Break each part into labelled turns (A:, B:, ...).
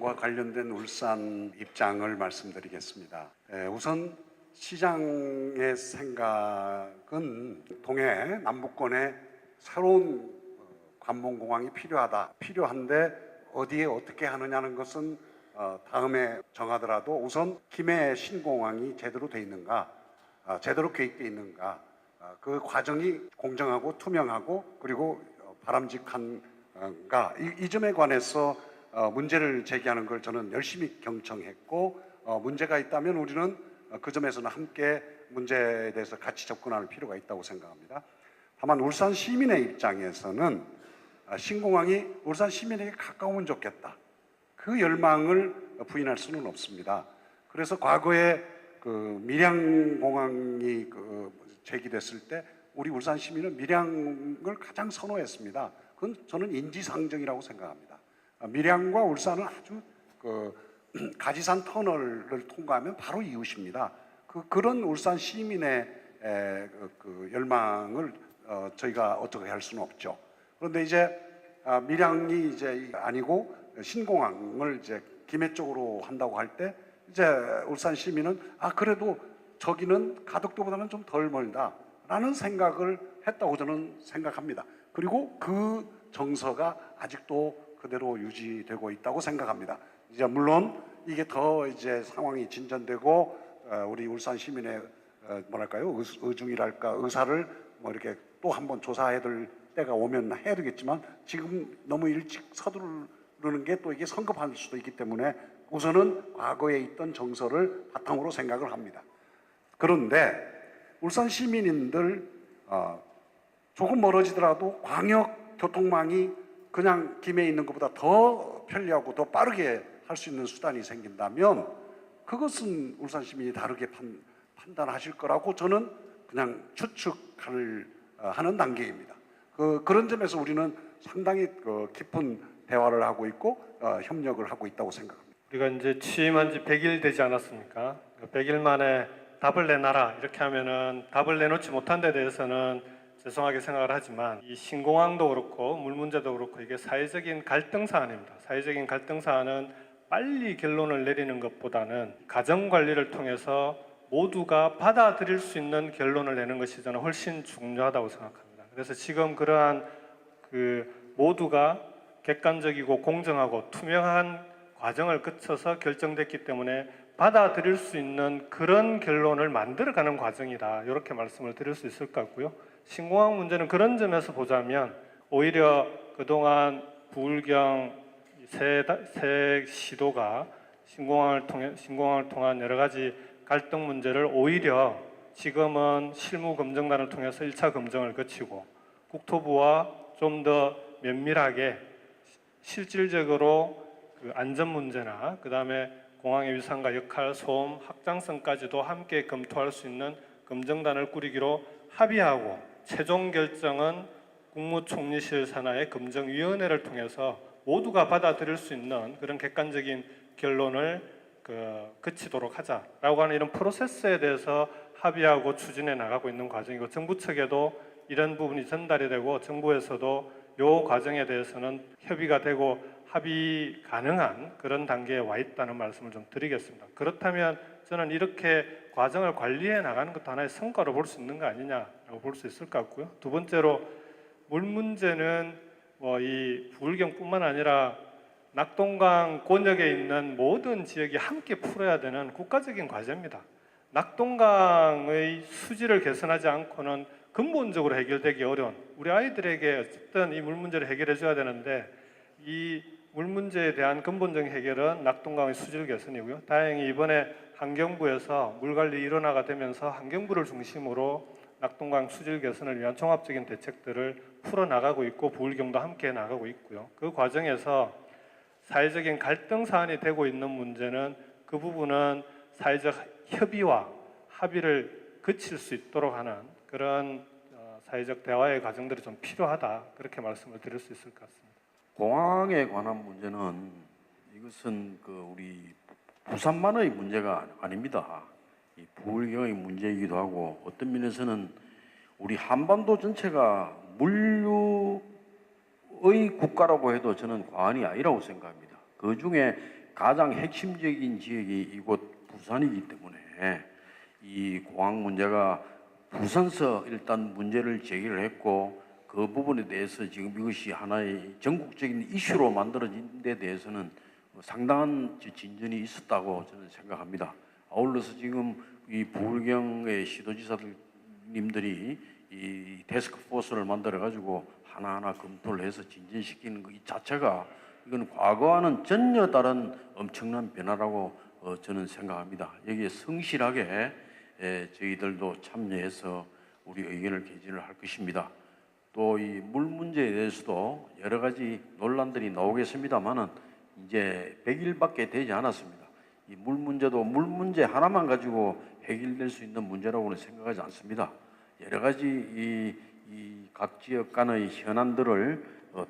A: 신공항과 관련된 울산 입장을 말씀드리겠습니다. 우선 시장의 생각은 동해 남부권에 새로운 관문공항이 필요한데 어디에 어떻게 하느냐는 것은 다음에 정하더라도 우선 김해 신공항이 제대로 돼 있는가, 제대로 계획돼 있는가, 그 과정이 공정하고 투명하고 그리고 바람직한가, 이 점에 관해서 문제를 제기하는 걸 저는 열심히 경청했고, 문제가 있다면 우리는 그 점에서는 함께 문제에 대해서 같이 접근할 필요가 있다고 생각합니다. 다만 울산 시민의 입장에서는 신공항이 울산 시민에게 가까우면 좋겠다, 그 열망을 부인할 수는 없습니다. 그래서 과거에 그 밀양공항이 제기됐을 때 우리 울산 시민은 밀양을 가장 선호했습니다. 그건 저는 인지상정이라고 생각합니다. 밀양과 울산은 아주 가지산 터널을 통과하면 바로 이웃입니다. 그런 울산 시민의 열망을 저희가 어떻게 할 수는 없죠. 그런데 이제 밀양이 이제 아니고 신공항을 이제 김해 쪽으로 한다고 할 때 이제 울산 시민은 그래도 저기는 가덕도보다는 좀 덜 멀다라는 생각을 했다고 저는 생각합니다. 그리고 그 정서가 아직도 그대로 유지되고 있다고 생각합니다. 이제 물론 이게 더 이제 상황이 진전되고 우리 울산 시민의 뭐랄까요, 의중이랄까, 의사를 뭐 이렇게 또 한번 조사해야 될 때가 오면 해야 되겠지만, 지금 너무 일찍 서두르는 게 또 이게 성급할 수도 있기 때문에 우선은 과거에 있던 정서를 바탕으로 생각을 합니다. 그런데 울산 시민인들 조금 멀어지더라도 광역 교통망이 그냥 김해에 있는 것보다 더 편리하고 더 빠르게 할 수 있는 수단이 생긴다면 그것은 울산 시민이 다르게 판단하실 거라고 저는 그냥 추측하는 단계입니다. 그런 점에서 우리는 상당히 깊은 대화를 하고 있고 협력을 하고 있다고 생각합니다.
B: 우리가 이제 취임한 지 100일 되지 않았습니까? 100일 만에 답을 내놔라 이렇게 하면은 답을 내놓지 못한 데 대해서는 죄송하게 생각을 하지만, 이 신공항도 그렇고 물 문제도 그렇고 이게 사회적인 갈등 사안입니다. 사회적인 갈등 사안은 빨리 결론을 내리는 것보다는 가정 관리를 통해서 모두가 받아들일 수 있는 결론을 내는 것이 저는 훨씬 중요하다고 생각합니다. 그래서 지금 그러한 모두가 객관적이고 공정하고 투명한 과정을 거쳐서 결정됐기 때문에 받아들일 수 있는 그런 결론을 만들어가는 과정이다, 이렇게 말씀을 드릴 수 있을 것 같고요. 신공항 문제는 그런 점에서 보자면 오히려 그동안 부울경 세 시도가 신공항을 통한 여러 가지 갈등 문제를 오히려 지금은 실무검증단을 통해서 1차 검증을 거치고 국토부와 좀 더 면밀하게 실질적으로 그 안전 문제나 그 다음에 공항의 위상과 역할, 소음, 확장성까지도 함께 검토할 수 있는 검증단을 꾸리기로 합의하고, 최종 결정은 국무총리실 산하의 검증위원회를 통해서 모두가 받아들일 수 있는 그런 객관적인 결론을 거치도록 하자라고 하는 이런 프로세스에 대해서 합의하고 추진해 나가고 있는 과정이고, 정부 측에도 이런 부분이 전달이 되고 정부에서도 이 과정에 대해서는 협의가 되고 합의 가능한 그런 단계에 와 있다는 말씀을 좀 드리겠습니다. 그렇다면 저는 이렇게 과정을 관리해 나가는 것도 하나의 성과로 볼 수 있는 거 아니냐라고 볼 수 있을 것 같고요. 두 번째로, 물 문제는 이 부울경뿐만 아니라 낙동강 권역에 있는 모든 지역이 함께 풀어야 되는 국가적인 과제입니다. 낙동강의 수질을 개선하지 않고는 근본적으로 해결되기 어려운, 우리 아이들에게 어쨌든 이 물 문제를 해결해 줘야 되는데, 이 물 문제에 대한 근본적인 해결은 낙동강의 수질 개선이고요. 다행히 이번에 환경부에서 물관리 일원화가 되면서 환경부를 중심으로 낙동강 수질 개선을 위한 종합적인 대책들을 풀어나가고 있고, 부울경도 함께 나가고 있고요. 그 과정에서 사회적인 갈등 사안이 되고 있는 문제는 그 부분은 사회적 협의와 합의를 거칠 수 있도록 하는 그런 사회적 대화의 과정들이 좀 필요하다, 그렇게 말씀을 드릴 수 있을 것 같습니다.
C: 공항에 관한 문제는 이것은 우리 부산만의 문제가 아닙니다. 이 부울경의 문제이기도 하고, 어떤 면에서는 우리 한반도 전체가 물류의 국가라고 해도 저는 과언이 아니라고 생각합니다. 그 중에 가장 핵심적인 지역이 이곳 부산이기 때문에 이 공항 문제가 부산서 일단 문제를 제기를 했고 그 부분에 대해서 지금 이것이 하나의 전국적인 이슈로 만들어진 데 대해서는 상당한 진전이 있었다고 저는 생각합니다. 아울러서 지금 이 부울경의 시도지사님들이 이 테스크 포스를 만들어 가지고 하나하나 검토를 해서 진전시키는 것 이 자체가 이건 과거와는 전혀 다른 엄청난 변화라고 저는 생각합니다. 여기에 성실하게 저희들도 참여해서 우리 의견을 개진을 할 것입니다. 또 이 물 문제에 대해서도 여러 가지 논란들이 나오겠습니다만은 이제 100일밖에 되지 않았습니다. 이 물 문제도 물 문제 하나만 가지고 해결될 수 있는 문제라고는 생각하지 않습니다. 여러 가지 각 지역 간의 현안들을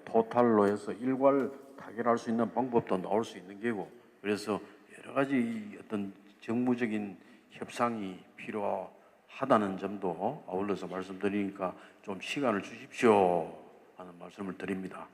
C: 토탈로 해서 일괄 타결할 수 있는 방법도 나올 수 있는 게고, 그래서 여러 가지 어떤 정무적인 협상이 필요하다는 점도 아울러서 말씀드리니까 좀 시간을 주십시오 하는 말씀을 드립니다.